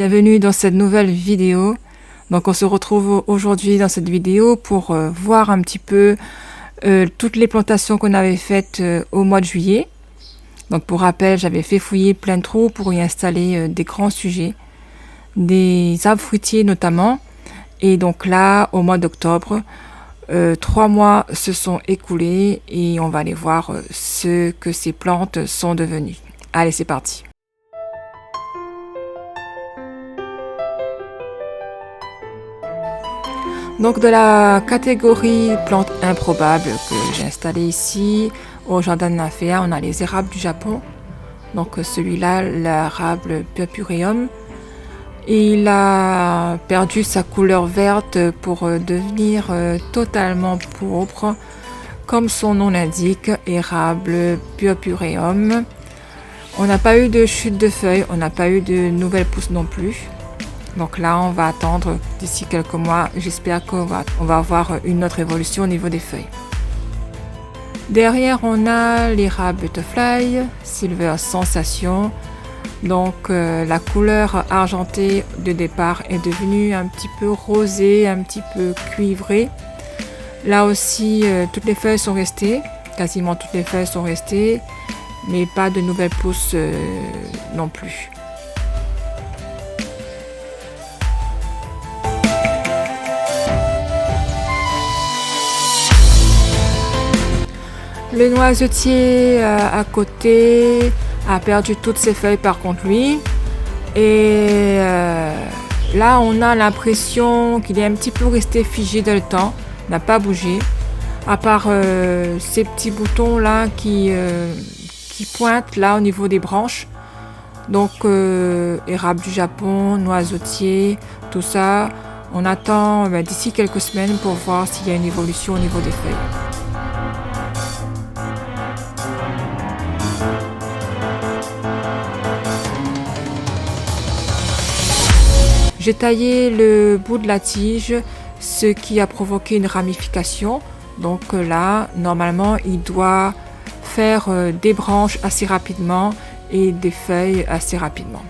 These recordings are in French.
Bienvenue dans cette nouvelle vidéo. Donc on se retrouve aujourd'hui dans cette vidéo pour voir un petit peu toutes les plantations qu'on avait faites au mois de juillet. Donc pour rappel, j'avais fait fouiller plein de trous pour y installer des grands sujets, des arbres fruitiers notamment. Et donc là, au mois d'octobre, 3 mois se sont écoulés et on va aller voir ce que ces plantes sont devenues. Allez, c'est parti. Donc de la catégorie plantes improbables que j'ai installé ici au jardin de Nymphéa, on a les érables du Japon. Donc celui-là, l'érable Purpureum, il a perdu sa couleur verte pour devenir totalement pourpre. Comme son nom l'indique, érable Purpureum. On n'a pas eu de chute de feuilles, on n'a pas eu de nouvelles pousses non plus. Donc là, on va attendre d'ici quelques mois. J'espère qu'on va avoir une autre évolution au niveau des feuilles. Derrière, on a l'érable Butterfly, Silver Sensation. Donc la couleur argentée de départ est devenue un petit peu rosée, un petit peu cuivrée. Là aussi, toutes les feuilles sont restées, quasiment toutes les feuilles sont restées, mais pas de nouvelles pousses non plus. Le noisetier à côté a perdu toutes ses feuilles par contre lui. Et là on a l'impression qu'il est un petit peu resté figé dans le temps, n'a pas bougé. À part ces petits boutons là qui pointent là au niveau des branches. Donc érable du Japon, noisetier, tout ça. On attend d'ici quelques semaines pour voir s'il y a une évolution au niveau des feuilles. J'ai taillé le bout de la tige, ce qui a provoqué une ramification. Donc là, normalement, il doit faire des branches assez rapidement et des feuilles assez rapidement.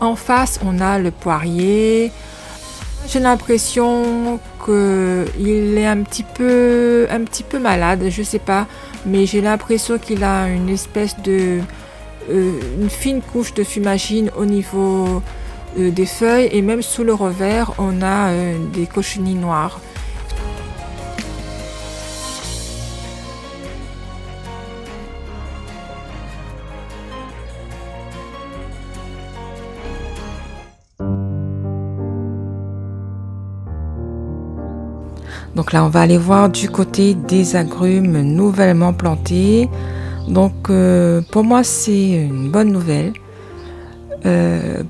En face, on a le poirier. J'ai l'impression qu'il est un petit peu malade, je sais pas, mais j'ai l'impression qu'il a une espèce de une fine couche de fumagine au niveau des feuilles et même sous le revers on a des cochenilles noires. Donc là on va aller voir du côté des agrumes nouvellement plantés. Donc pour moi c'est une bonne nouvelle.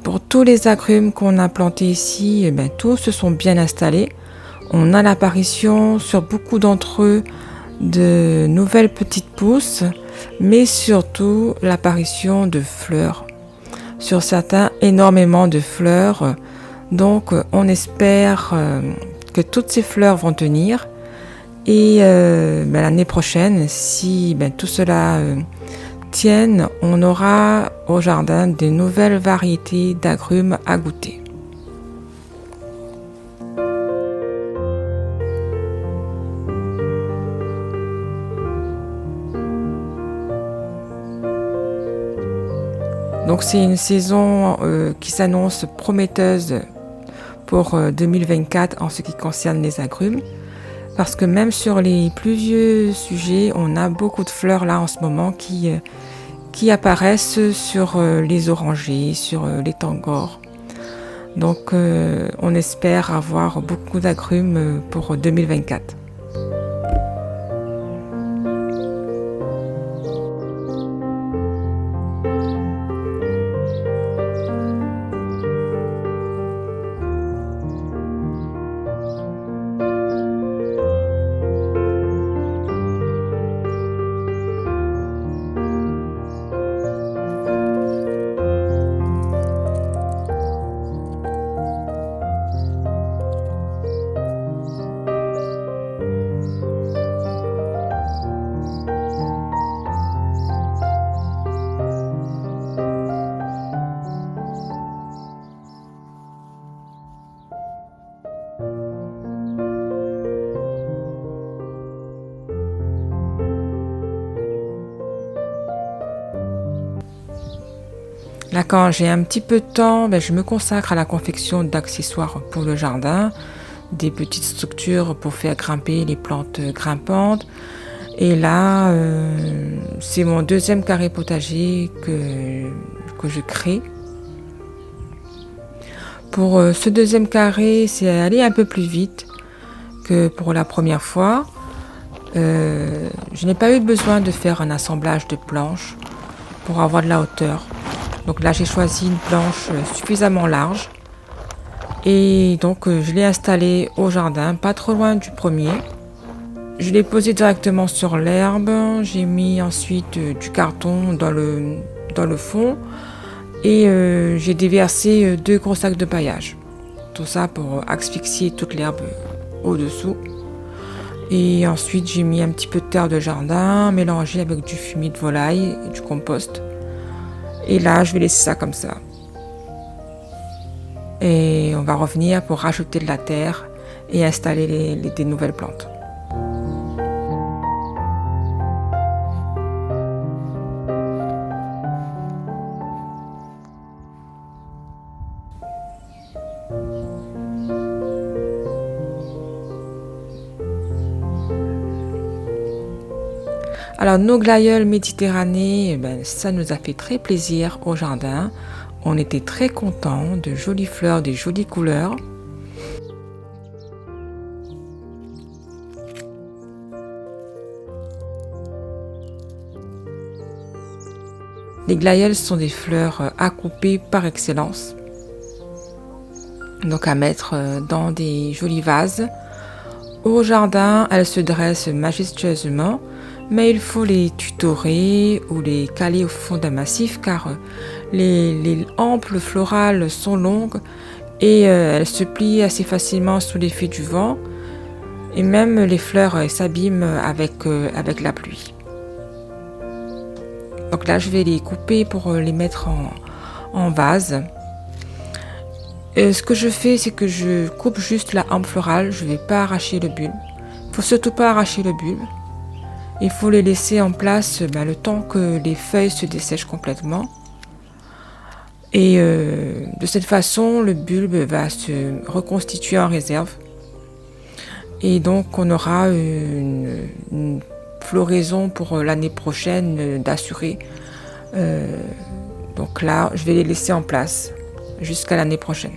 Pour tous les agrumes qu'on a plantés ici, tous se sont bien installés. On a l'apparition sur beaucoup d'entre eux de nouvelles petites pousses, mais surtout l'apparition de fleurs. Sur certains, énormément de fleurs. Donc on espère que toutes ces fleurs vont tenir. Et l'année prochaine, si tout cela tienne, on aura au jardin des nouvelles variétés d'agrumes à goûter. Donc c'est une saison qui s'annonce prometteuse pour 2024 en ce qui concerne les agrumes. Parce que même sur les plus vieux sujets, on a beaucoup de fleurs là en ce moment qui apparaissent sur les orangers, sur les tangors. Donc on espère avoir beaucoup d'agrumes pour 2024. Là, quand j'ai un petit peu de temps, je me consacre à la confection d'accessoires pour le jardin, des petites structures pour faire grimper les plantes grimpantes. Et là, c'est mon deuxième carré potager que je crée. Pour ce deuxième carré, c'est allé un peu plus vite que pour la première fois. Je n'ai pas eu besoin de faire un assemblage de planches pour avoir de la hauteur. Donc là, j'ai choisi une planche suffisamment large. Et donc, je l'ai installée au jardin, pas trop loin du premier. Je l'ai posé directement sur l'herbe. J'ai mis ensuite du carton dans le fond. Et j'ai déversé 2 gros sacs de paillage. Tout ça pour asphyxier toute l'herbe au-dessous. Et ensuite, j'ai mis un petit peu de terre de jardin mélangée avec du fumier de volaille et du compost. Et là, je vais laisser ça comme ça. Et on va revenir pour rajouter de la terre et installer des nouvelles plantes. Alors, nos glaïeuls méditerranéens, ça nous a fait très plaisir au jardin. On était très contents, de jolies fleurs, des jolies couleurs. Les glaïeuls sont des fleurs à couper par excellence. Donc à mettre dans des jolis vases. Au jardin, elles se dressent majestueusement, mais il faut les tutorer ou les caler au fond d'un massif car les hampes florales sont longues et elles se plient assez facilement sous l'effet du vent et même les fleurs s'abîment avec la pluie. Donc là, je vais les couper pour les mettre en vase. Ce que je fais, c'est que je coupe juste la hampe florale, je ne vais pas arracher le bulbe. Il ne faut surtout pas arracher le bulbe. Il faut les laisser en place le temps que les feuilles se dessèchent complètement. Et de cette façon, le bulbe va se reconstituer en réserve. Et donc, on aura une floraison pour l'année prochaine d'assurer. Donc là, je vais les laisser en place jusqu'à l'année prochaine.